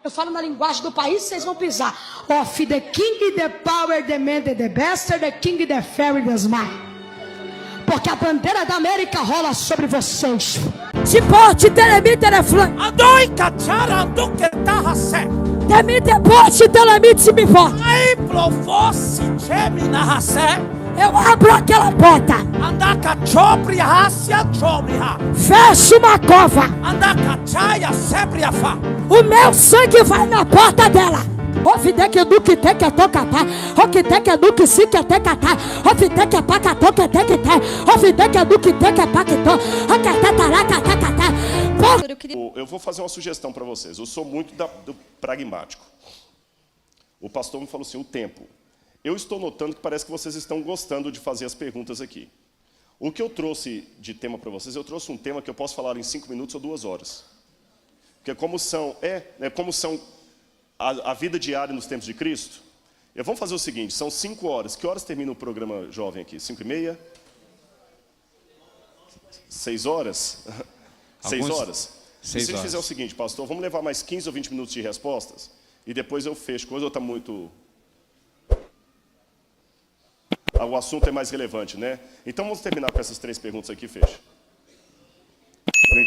Eu falo na linguagem do país, vocês vão pisar. Of the king, the power, the man, the best, the king, the fairy, the smile. Porque a bandeira da América rola sobre vocês. Se porte, telemi, teleflã. Andoi cacciara, ando che tahase. Temite, porte, telemi, se me for. Ai, provossi, cemina hase. Eu abro aquela porta. Andaka chopri hasia chobriha. Fecho uma cova. Andaka chaya sebria fa. O meu sangue vai na porta dela. Ovideke duque teke tocata. Okiteke duque sique tecata. Ofiteke pacatoque tequete. Ovideke duque teke pacto. Ocatataraca tecata. Eu vou fazer uma sugestão para vocês. Eu sou muito do pragmático. O pastor me falou assim, o tempo. Eu estou notando que parece que vocês estão gostando de fazer as perguntas aqui. O que eu trouxe de tema para vocês, eu trouxe um tema que eu posso falar em 5 minutos ou 2 horas. Porque como são a vida diária nos tempos de Cristo, vamos fazer o seguinte, são 5 horas. Que horas termina o programa jovem aqui? 5h30? 6 horas? 6 horas? Se a gente fizer o seguinte, pastor, vamos levar mais 15 ou 20 minutos de respostas, e depois eu fecho. Coisa ou está muito... O assunto é mais relevante, né? Então vamos terminar com essas 3 perguntas aqui e fecha. Não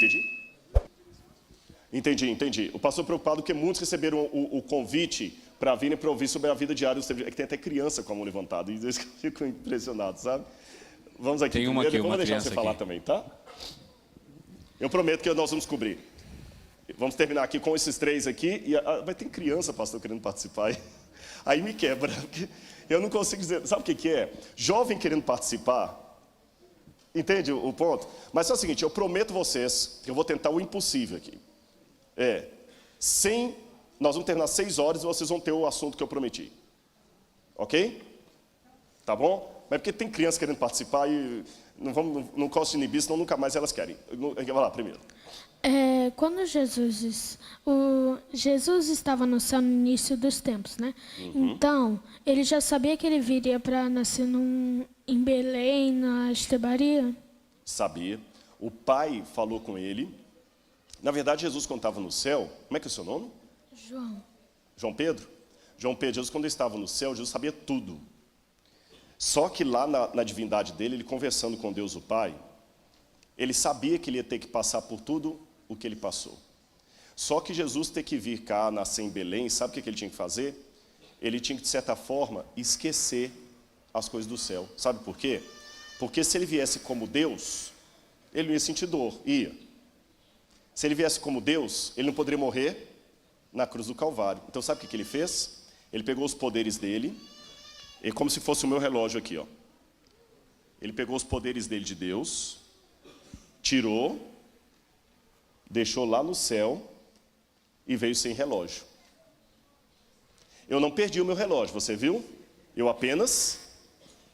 entendi? Entendi. O pastor preocupado porque muitos receberam o convite para virem para ouvir sobre a vida diária dos tempos. É que tem até criança com a mão levantada, e eles ficam impressionados, sabe? Vamos aqui. Tem uma aqui, vamos deixar você falar também, tá? Eu prometo que nós vamos cobrir. Vamos terminar aqui com esses 3 aqui. Vai ter criança, pastor, querendo participar. Aí me quebra. Eu não consigo dizer. Sabe o que é? Jovem querendo participar. Entende o ponto? Mas é o seguinte, eu prometo vocês que eu vou tentar o impossível aqui. Nós vamos terminar 6 horas e vocês vão ter o assunto que eu prometi. Ok? Tá bom? Mas porque tem criança querendo participar e não gosto de inibir, senão nunca mais elas querem. Vai lá, primeiro. Quando Jesus estava no céu no início dos tempos, né? Uhum. Então, ele já sabia que ele viria para nascer em Belém, na Estebaria? Sabia. O pai falou com ele. Na verdade, Jesus, quando estava no céu... Como é que é o seu nome? João. João Pedro? João Pedro, Jesus, quando ele estava no céu, Jesus sabia tudo. Só que lá na divindade dele, ele conversando com Deus o Pai, ele sabia que ele ia ter que passar por tudo o que ele passou. Só que Jesus ter que vir cá, nascer em Belém, sabe o que ele tinha que fazer? Ele tinha que, de certa forma, esquecer as coisas do céu. Sabe por quê? Porque se ele viesse como Deus, ele não ia sentir dor, ia. Se ele viesse como Deus, ele não poderia morrer na cruz do Calvário. Então sabe o que ele fez? Ele pegou os poderes dele, é como se fosse o meu relógio aqui, ó. Ele pegou os poderes dele de Deus, tirou, deixou lá no céu e veio sem relógio. Eu não perdi o meu relógio, você viu? Eu apenas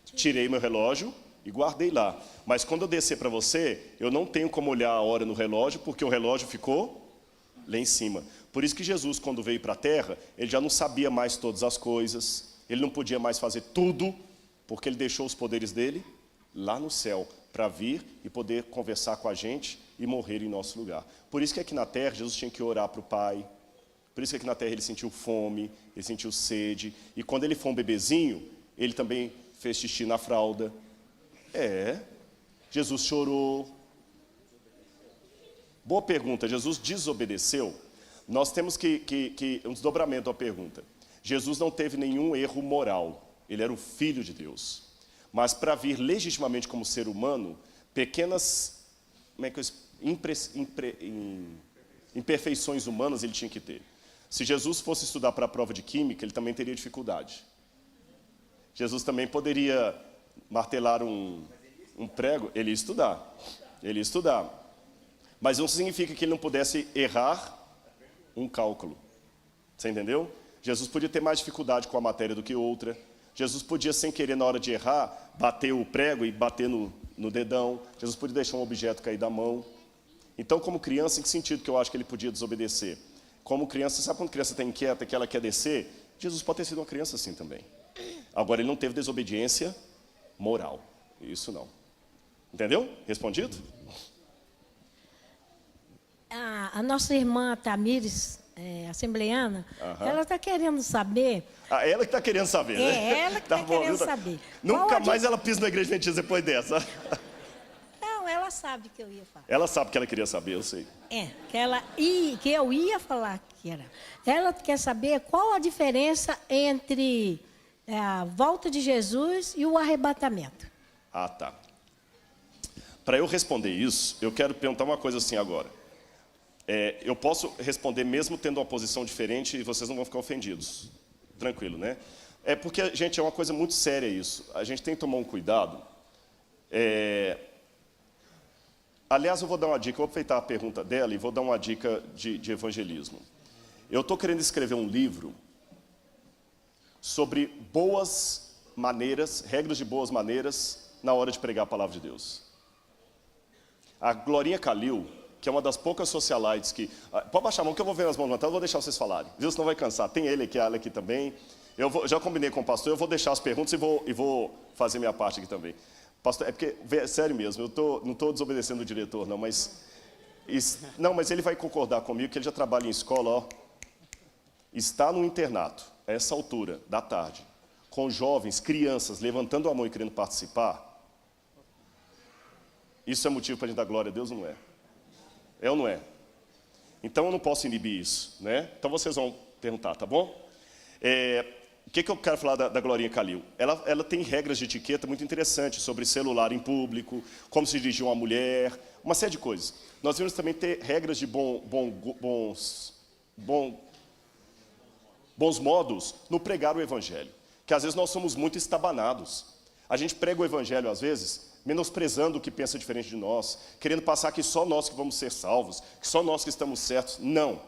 tirei meu relógio e guardei lá. Mas quando eu descer para você, eu não tenho como olhar a hora no relógio, porque o relógio ficou lá em cima. Por isso que Jesus, quando veio para a terra, ele já não sabia mais todas as coisas, ele não podia mais fazer tudo, porque ele deixou os poderes dele lá no céu, para vir e poder conversar com a gente e morrer em nosso lugar. Por isso que aqui na terra, Jesus tinha que orar para o Pai. Por isso que aqui na terra ele sentiu fome, ele sentiu sede. E quando ele foi um bebezinho, ele também fez xixi na fralda. Jesus chorou. Boa pergunta, Jesus desobedeceu? Nós temos que um desdobramento à pergunta. Jesus não teve nenhum erro moral. Ele era o Filho de Deus. Mas para vir legitimamente como ser humano, pequenas imperfeições humanas ele tinha que ter. Se Jesus fosse estudar para a prova de química, ele também teria dificuldade. Jesus também poderia martelar um prego, ele ia estudar. Mas não significa que ele não pudesse errar um cálculo. Você entendeu? Jesus podia ter mais dificuldade com a matéria do que outra. Jesus podia, sem querer, na hora de errar, bater o prego e bater no dedão. Jesus podia deixar um objeto cair da mão. Então, como criança, em que sentido que eu acho que ele podia desobedecer? Como criança, sabe quando a criança está inquieta, que ela quer descer? Jesus pode ter sido uma criança assim também. Agora, ele não teve desobediência moral. Isso não. Entendeu? Respondido? A nossa irmã Tamires assembleiana, ela está querendo saber... Ah, ela que está querendo saber, né? É ela que está querendo saber. Nunca mais ela pisa na igreja adventista depois dessa. Não, ela sabe que eu ia falar. Ela sabe que ela queria saber, eu sei. Que eu ia falar que era. Ela quer saber qual a diferença entre a volta de Jesus e o arrebatamento. Ah, tá. Para eu responder isso, eu quero perguntar uma coisa assim agora. Eu posso responder mesmo tendo uma posição diferente e vocês não vão ficar ofendidos. Tranquilo, né? É porque, gente, é uma coisa muito séria isso. A gente tem que tomar um cuidado. Aliás, eu vou dar uma dica, eu vou aproveitar a pergunta dela e vou dar uma dica de evangelismo. Eu estou querendo escrever um livro sobre boas maneiras, regras de boas maneiras na hora de pregar a palavra de Deus. A Glorinha Calil, que é uma das poucas socialites que... Pode baixar a mão que eu vou ver as mãos levantadas, eu vou deixar vocês falarem. Viu? Senão vai cansar. Tem ele aqui, ela aqui também. Já combinei com o pastor, eu vou deixar as perguntas e vou fazer minha parte aqui também. Pastor, é porque, sério mesmo, eu não estou desobedecendo o diretor, não, mas ele vai concordar comigo que ele já trabalha em escola, ó. Está no internato, a essa altura da tarde, com jovens, crianças, levantando a mão e querendo participar. Isso é motivo para a gente dar glória a Deus ou não é? É ou não é? Então eu não posso inibir isso, né? Então vocês vão perguntar, tá bom? O que eu quero falar da Glorinha Calil? Ela tem regras de etiqueta muito interessantes sobre celular em público, como se dirigir uma mulher, uma série de coisas. Nós devemos também ter regras de bons modos no pregar o evangelho, que às vezes nós somos muito estabanados. A gente prega o evangelho às vezes menosprezando o que pensa diferente de nós, querendo passar que só nós que vamos ser salvos, que só nós que estamos certos. Não.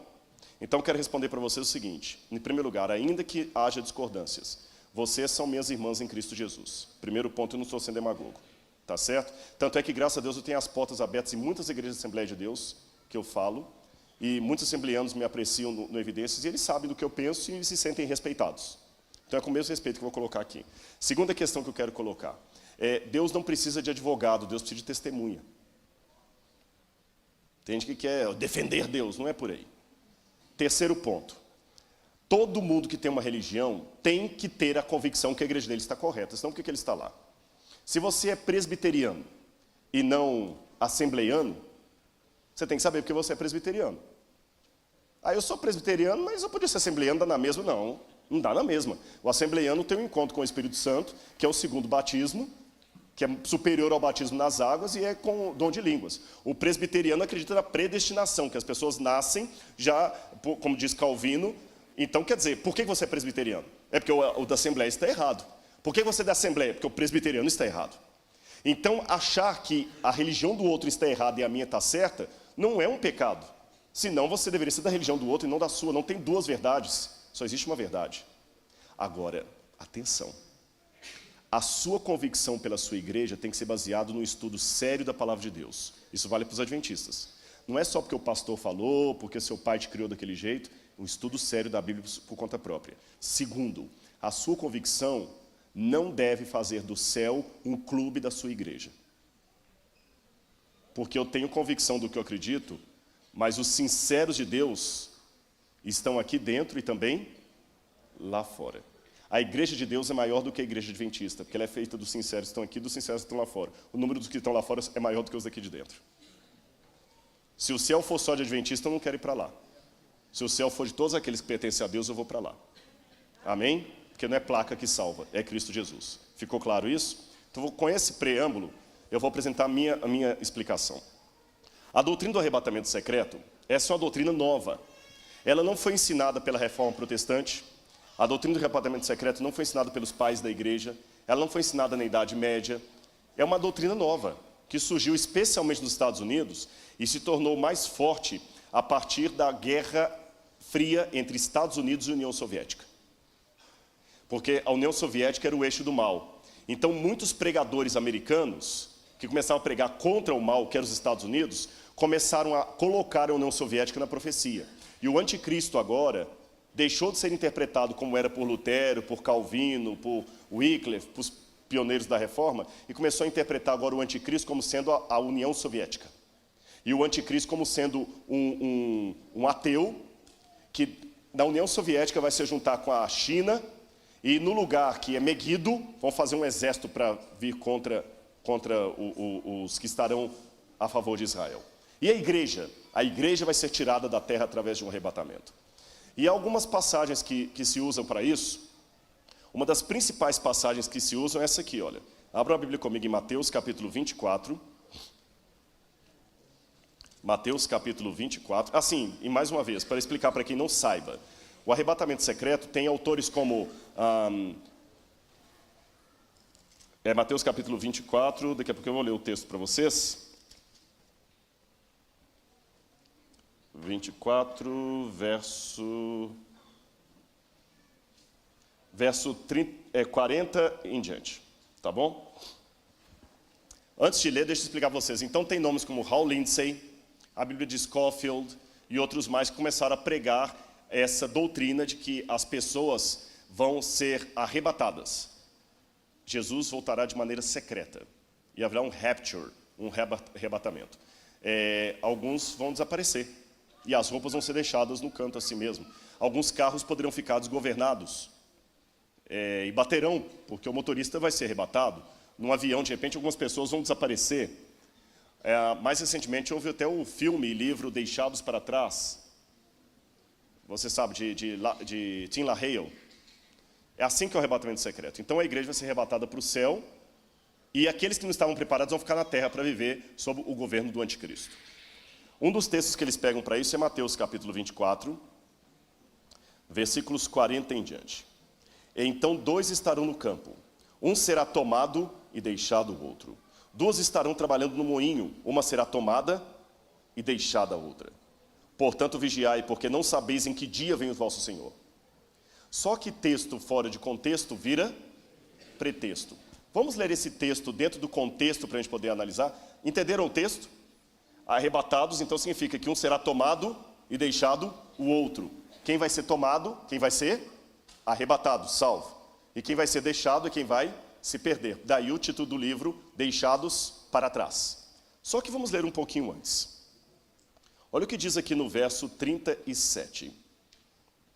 Então eu quero responder para vocês o seguinte: em primeiro lugar, ainda que haja discordâncias, vocês são minhas irmãs em Cristo Jesus. Primeiro ponto, eu não estou sendo demagogo, tá certo? Tanto é que, graças a Deus, eu tenho as portas abertas em muitas igrejas de Assembleia de Deus, que eu falo, e muitos assembleanos me apreciam no Evidências, e eles sabem do que eu penso e se sentem respeitados. Então é com o mesmo respeito que eu vou colocar aqui. Segunda questão que eu quero colocar: Deus não precisa de advogado, Deus precisa de testemunha. Tem gente que quer defender Deus, não é por aí. Terceiro ponto: todo mundo que tem uma religião tem que ter a convicção que a igreja dele está correta, senão por que ele está lá? Se você é presbiteriano e não assembleiano, você tem que saber porque você é presbiteriano. Eu sou presbiteriano, mas eu podia ser assembleiano, dá na mesma? Não dá na mesma. O assembleiano tem um encontro com o Espírito Santo, que é o segundo batismo, que é superior ao batismo nas águas e é com dom de línguas. O presbiteriano acredita na predestinação, que as pessoas nascem já, como diz Calvino. Então, quer dizer, por que você é presbiteriano? É porque o da Assembleia está errado. Por que você é da Assembleia? Porque o presbiteriano está errado. Então, achar que a religião do outro está errada e a minha está certa, não é um pecado. Senão, você deveria ser da religião do outro e não da sua. Não tem duas verdades, só existe uma verdade. Agora, atenção. A sua convicção pela sua igreja tem que ser baseado no estudo sério da palavra de Deus. Isso vale para os adventistas. Não é só porque o pastor falou, porque seu pai te criou daquele jeito. Um estudo sério da Bíblia por conta própria. Segundo, a sua convicção não deve fazer do céu um clube da sua igreja. Porque eu tenho convicção do que eu acredito, mas os sinceros de Deus estão aqui dentro e também lá fora. A igreja de Deus é maior do que a igreja adventista, porque ela é feita dos sinceros que estão aqui e dos sinceros que estão lá fora. O número dos que estão lá fora é maior do que os daqui de dentro. Se o céu for só de adventista, eu não quero ir para lá. Se o céu for de todos aqueles que pertencem a Deus, eu vou para lá. Amém? Porque não é placa que salva, é Cristo Jesus. Ficou claro isso? Então, com esse preâmbulo, eu vou apresentar a minha explicação. A doutrina do arrebatamento secreto, essa é uma doutrina nova. Ela não foi ensinada pela Reforma Protestante. A doutrina do arrebatamento secreto não foi ensinada pelos pais da igreja, ela não foi ensinada na Idade Média. É uma doutrina nova, que surgiu especialmente nos Estados Unidos e se tornou mais forte a partir da Guerra Fria entre Estados Unidos e União Soviética. Porque a União Soviética era o eixo do mal. Então, muitos pregadores americanos, que começaram a pregar contra o mal, que era os Estados Unidos, começaram a colocar a União Soviética na profecia. E o anticristo agora deixou de ser interpretado como era por Lutero, por Calvino, por Wycliffe, por os pioneiros da Reforma, e começou a interpretar agora o anticristo como sendo a União Soviética. E o anticristo como sendo um ateu que na União Soviética vai se juntar com a China, e no lugar que é Megiddo, vão fazer um exército para vir contra os que estarão a favor de Israel. E a igreja vai ser tirada da terra através de um arrebatamento. E há algumas passagens que se usam para isso. Uma das principais passagens que se usam é essa aqui, olha. Abra a Bíblia comigo em Mateus capítulo 24. Mateus capítulo 24. Assim, e mais uma vez, para explicar para quem não saiba, o arrebatamento secreto tem autores como Mateus capítulo 24, daqui a pouco eu vou ler o texto para vocês. 24, verso 40 em diante, tá bom? Antes de ler, deixa eu explicar para vocês. Então tem nomes como Hal Lindsey, a Bíblia de Scofield e outros mais que começaram a pregar essa doutrina de que as pessoas vão ser arrebatadas. Jesus voltará de maneira secreta e haverá um rapture, um arrebatamento. Alguns vão desaparecer e as roupas vão ser deixadas no canto assim mesmo. Alguns carros poderão ficar desgovernados e baterão, porque o motorista vai ser arrebatado. Num avião, de repente, algumas pessoas vão desaparecer. Mais recentemente, houve até o filme e livro Deixados para Trás. Você sabe, de Tim LaHaye. É assim que é o arrebatamento secreto. Então a igreja vai ser arrebatada para o céu e aqueles que não estavam preparados vão ficar na terra para viver sob o governo do anticristo. Um dos textos que eles pegam para isso é Mateus capítulo 24, versículos 40 em diante. Então 2 estarão no campo, um será tomado e deixado o outro. 2 estarão trabalhando no moinho, uma será tomada e deixada a outra. Portanto, vigiai, porque não sabeis em que dia vem o vosso Senhor. Só que texto fora de contexto vira pretexto. Vamos ler esse texto dentro do contexto para a gente poder analisar. Entenderam o texto? Arrebatados, então significa que um será tomado e deixado o outro. Quem vai ser tomado? Quem vai ser arrebatado, salvo. E quem vai ser deixado é quem vai se perder. Daí o título do livro, Deixados para Trás. Só que vamos ler um pouquinho antes. Olha o que diz aqui no verso 37.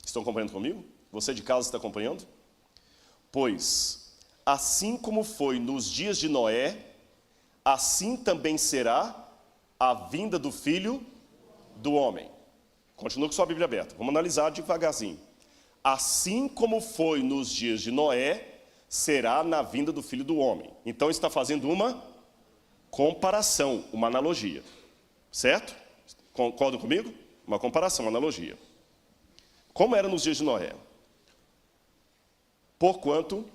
Estão acompanhando comigo? Você de casa está acompanhando? Pois, assim como foi nos dias de Noé, assim também será a vinda do Filho do Homem. Continua com sua Bíblia aberta. Vamos analisar devagarzinho. Assim como foi nos dias de Noé, será na vinda do Filho do Homem. Então está fazendo uma comparação, uma analogia. Certo? Concordam comigo? Uma comparação, uma analogia. Como era nos dias de Noé? Porquanto,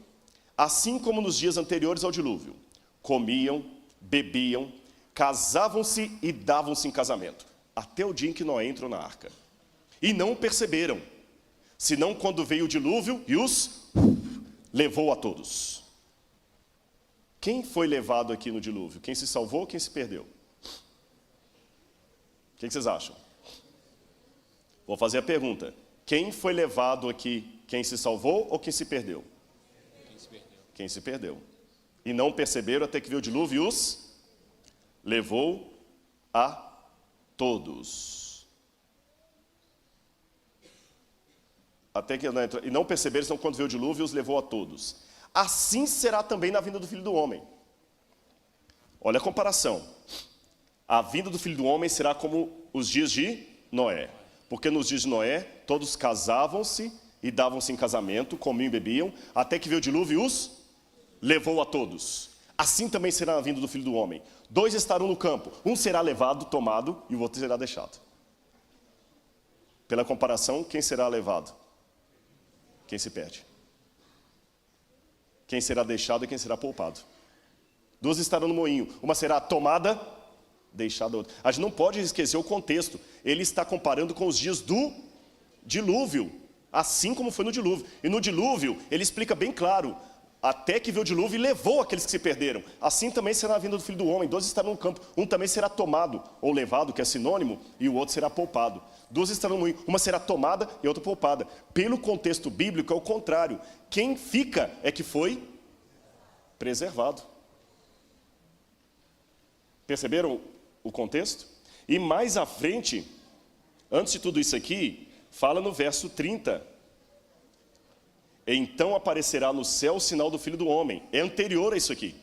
assim como nos dias anteriores ao dilúvio, comiam, bebiam, casavam-se e davam-se em casamento, até o dia em que Noé entrou na arca. E não perceberam, senão quando veio o dilúvio e os levou a todos. Quem foi levado aqui no dilúvio? Quem se salvou ou quem se perdeu? O que vocês acham? Vou fazer a pergunta. Quem foi levado aqui? Quem se salvou ou quem se perdeu? Quem se perdeu. Quem se perdeu. E não perceberam até que veio o dilúvio e os levou a todos. Até que e não perceberam, senão quando veio o dilúvio os levou a todos. Assim será também na vinda do Filho do Homem. Olha a comparação. A vinda do Filho do Homem será como os dias de Noé. Porque nos dias de Noé, todos casavam-se e davam-se em casamento, comiam e bebiam, até que veio o dilúvio e os levou a todos. Assim também será na vinda do Filho do Homem. 2 estarão no campo, um será levado, tomado, e o outro será deixado. Pela comparação, quem será levado? Quem se perde. Quem será deixado e quem será poupado. 2 estarão no moinho, uma será tomada, deixada a outra. A gente não pode esquecer o contexto. Ele está comparando com os dias do dilúvio, assim como foi no dilúvio. E no dilúvio, ele explica bem claro, até que veio o dilúvio e levou aqueles que se perderam. Assim também será a vinda do Filho do Homem. 2 estarão no campo, um também será tomado, ou levado, que é sinônimo, e o outro será poupado. 2 estarão no moinho, uma será tomada e outra poupada. Pelo contexto bíblico é o contrário. Quem fica é que foi preservado. Perceberam o contexto? E mais à frente, antes de tudo isso aqui, fala no verso 30. Então aparecerá no céu o sinal do Filho do Homem. É anterior a isso aqui.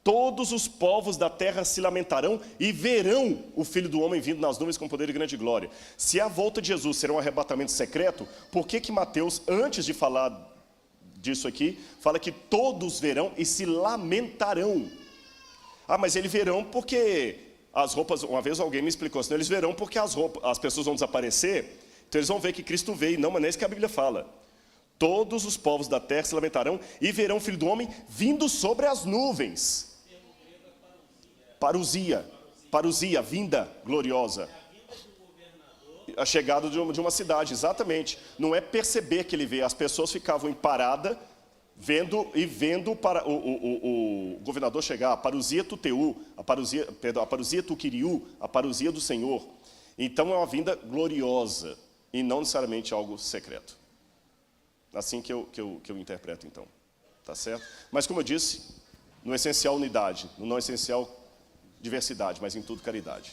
Todos os povos da terra se lamentarão e verão o Filho do Homem vindo nas nuvens com poder e grande glória. Se a volta de Jesus será um arrebatamento secreto, por que Mateus, antes de falar disso aqui, fala que todos verão e se lamentarão? Ah, mas eles verão porque as roupas... Uma vez alguém me explicou assim, eles verão porque as pessoas vão desaparecer, então eles vão ver que Cristo veio. Não, mas não é isso que a Bíblia fala. Todos os povos da terra se lamentarão e verão o Filho do Homem vindo sobre as nuvens. Parousia, vinda gloriosa. A chegada de uma cidade, exatamente. Não é perceber que ele veio. As pessoas ficavam em parada, vendo para o governador chegar. A parousia tuteu, a parousia tuquiriu, a parousia do Senhor. Então é uma vinda gloriosa e não necessariamente algo secreto. Assim que eu interpreto, então. Tá certo? Mas como eu disse, no essencial unidade, no não essencial diversidade, mas em tudo caridade.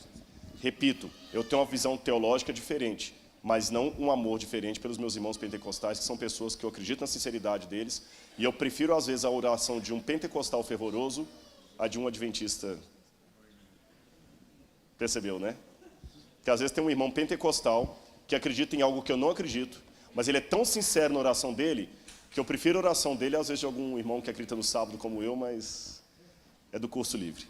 Repito, eu tenho uma visão teológica diferente, mas não um amor diferente pelos meus irmãos pentecostais, que são pessoas que eu acredito na sinceridade deles, e eu prefiro às vezes a oração de um pentecostal fervoroso a de um adventista. Percebeu, né? Porque às vezes tem um irmão pentecostal que acredita em algo que eu não acredito, mas ele é tão sincero na oração dele, que eu prefiro a oração dele às vezes de algum irmão que acredita no sábado como eu, mas é do curso livre.